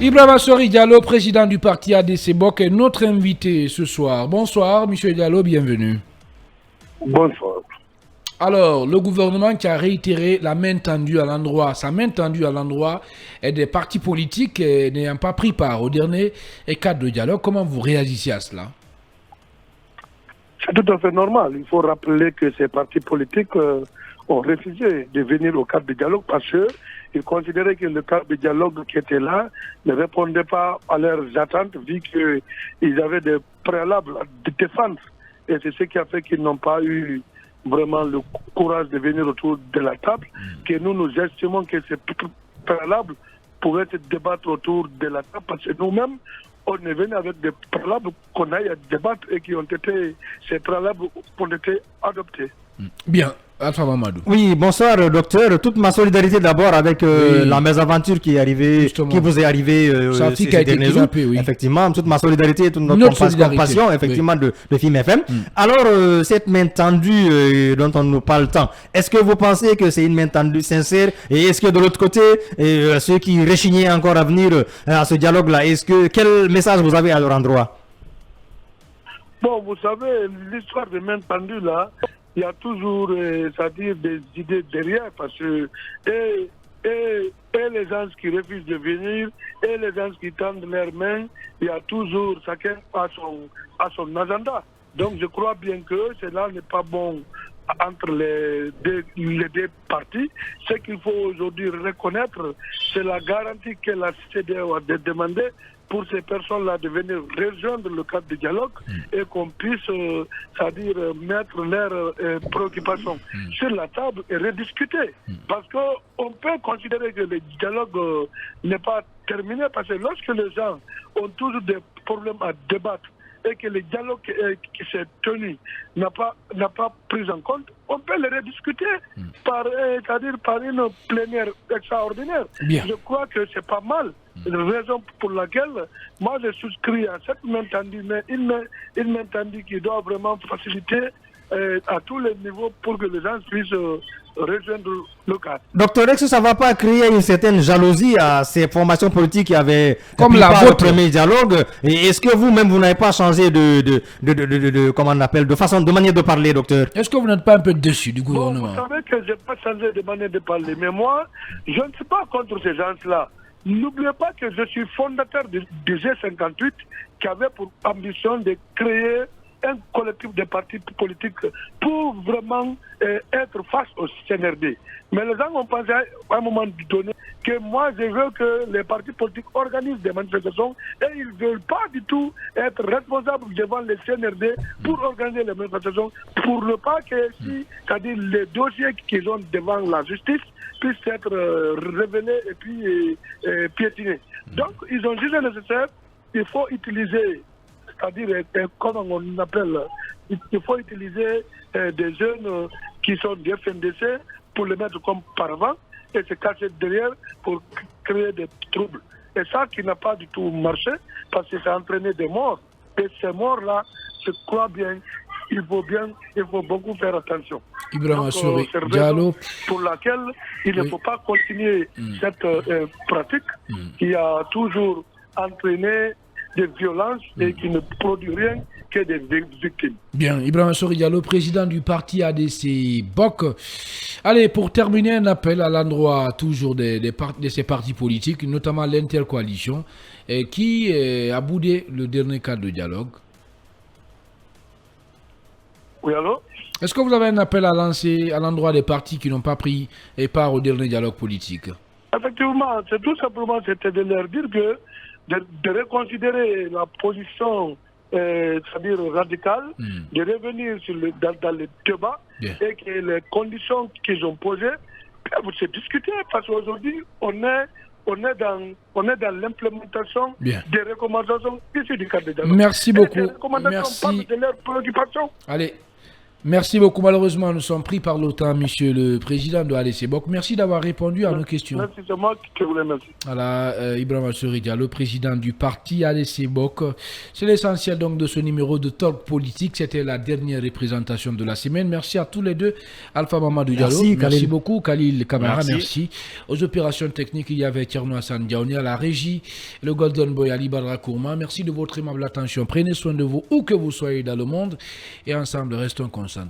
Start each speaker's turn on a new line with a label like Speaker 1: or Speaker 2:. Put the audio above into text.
Speaker 1: Ibrahima Sori Diallo, président du parti ADC BOK, est notre invité ce soir. Bonsoir, monsieur Diallo, bienvenue.
Speaker 2: Bonsoir.
Speaker 1: Alors, le gouvernement qui a réitéré la main tendue à l'endroit, sa main tendue à l'endroit des partis politiques n'ayant pas pris part au dernier cadre de dialogue, comment vous réagissez à cela?
Speaker 2: C'est tout à fait normal. Il faut rappeler que ces partis politiques ont refusé de venir au cadre de dialogue parce qu'ils considéraient que le cadre de dialogue qui était là ne répondait pas à leurs attentes vu qu'ils avaient des préalables de défense. Et c'est ce qui a fait qu'ils n'ont pas eu vraiment le courage de venir autour de la table, que nous estimons que ces préalables pourraient se débattre autour de la table parce que nous-mêmes, on est venu avec des préalables qu'on aille à débattre et ces préalables ont été adoptés.
Speaker 1: Bien. Alpha Mamadou.
Speaker 3: Oui, bonsoir docteur. Toute ma solidarité d'abord avec la mésaventure qui est arrivée, qui vous est arrivée
Speaker 1: ces derniers jours. Oui.
Speaker 3: Effectivement, toute ma solidarité, toute notre compassion, effectivement, de FIM FM. Alors, cette main tendue dont on nous parle tant, est-ce que vous pensez que c'est une main tendue sincère? Et est-ce que de l'autre côté, ceux qui rechignaient encore à venir à ce dialogue-là, quel message vous avez à leur endroit?
Speaker 2: Bon, vous savez, l'histoire de main tendue là, il y a toujours, c'est-à-dire des idées derrière, parce que et les gens qui refusent de venir, et les gens qui tendent leurs mains, il y a toujours chacun à son agenda. Donc je crois bien que cela n'est pas bon entre les deux parties. Ce qu'il faut aujourd'hui reconnaître, c'est la garantie que la CEDEAO a demandé pour ces personnes-là de venir rejoindre le cadre de dialogue et qu'on puisse, c'est-à-dire mettre leurs préoccupations sur la table et rediscuter. Parce qu'on peut considérer que le dialogue n'est pas terminé parce que lorsque les gens ont toujours des problèmes à débattre et que le dialogue qui s'est tenu n'a pas pris en compte, on peut le rediscuter c'est-à-dire par une plénière extraordinaire.
Speaker 1: Bien.
Speaker 2: Je crois que c'est pas mal. La raison pour laquelle moi je souscris à cette main tendue, mais une main tendue qui doit vraiment faciliter à tous les niveaux pour que les gens puissent rejoindre le cadre.
Speaker 3: Docteur, est-ce que ça ne va pas créer une certaine jalousie à ces formations politiques qui avaient
Speaker 1: comme la
Speaker 3: le premier dialogue? Et est-ce que vous-même, vous n'avez pas changé comment on appelle, de manière de parler, docteur?
Speaker 1: Est-ce que vous n'êtes pas un peu déçu du gouvernement?
Speaker 2: Vous savez que je n'ai pas changé de manière de parler, mais moi, je ne suis pas contre ces gens-là. N'oubliez pas que je suis fondateur du G58 qui avait pour ambition de créer un collectif de partis politiques pour vraiment être face au CNRD. Mais les gens ont pensé à un moment donné que moi je veux que les partis politiques organisent des manifestations et ils ne veulent pas du tout être responsables devant le CNRD pour organiser les manifestations, pour ne pas que c'est-à-dire les dossiers qu'ils ont devant la justice puissent être révélés et puis piétinés. Donc ils ont jugé nécessaire, il faut utiliser, c'est-à-dire, comment on appelle, il faut utiliser des jeunes qui sont des FNDC pour les mettre comme paravent et se cacher derrière pour créer des troubles. Et ça qui n'a pas du tout marché parce que ça a entraîné des morts. Et ces morts-là, je crois bien, il faut beaucoup faire attention.
Speaker 1: Ibrahima Sori Diallo,
Speaker 2: pour laquelle il ne faut pas continuer cette pratique qui a toujours entraîné des violences et qui ne produit rien que des victimes.
Speaker 1: Bien, Ibrahima Sori Diallo, président du parti ADC BOK. Allez, pour terminer, un appel à l'endroit toujours de ces partis politiques, notamment l'intercoalition, qui a boudé le dernier cadre de dialogue.
Speaker 2: Oui, allô?
Speaker 1: Est-ce que vous avez un appel à lancer à l'endroit des partis qui n'ont pas pris part au dernier dialogue politique?
Speaker 2: Effectivement, c'est tout simplement de leur dire que de reconsidérer la position c'est-à-dire radicale, de revenir dans le débat et que les conditions qu'ils ont posées peuvent se discuter parce qu'aujourd'hui on est dans l'implémentation des recommandations issues du cadre de dialogue.
Speaker 1: Merci beaucoup.
Speaker 2: Et les recommandations parlent de leurs préoccupations.
Speaker 1: Allez. Merci beaucoup. Malheureusement, nous sommes pris par le temps, Monsieur le Président de ADC Bok. Merci d'avoir répondu à nos questions.
Speaker 2: Merci, c'est moi qui vous remercie.
Speaker 1: Voilà, Ibrahima Soridia, le président du parti ADC Bok. C'est l'essentiel donc de ce numéro de Talk Politique. C'était la dernière représentation de la semaine. Merci à tous les deux. Alpha Mamadou Diallo. Merci beaucoup. Khalil Kamara, merci. Aux opérations techniques, il y avait Tierno Hassan Diaouni à la régie, le Golden Boy Ali Badra Kourma. Merci de votre aimable attention. Prenez soin de vous où que vous soyez dans le monde. Et ensemble, restons conscients.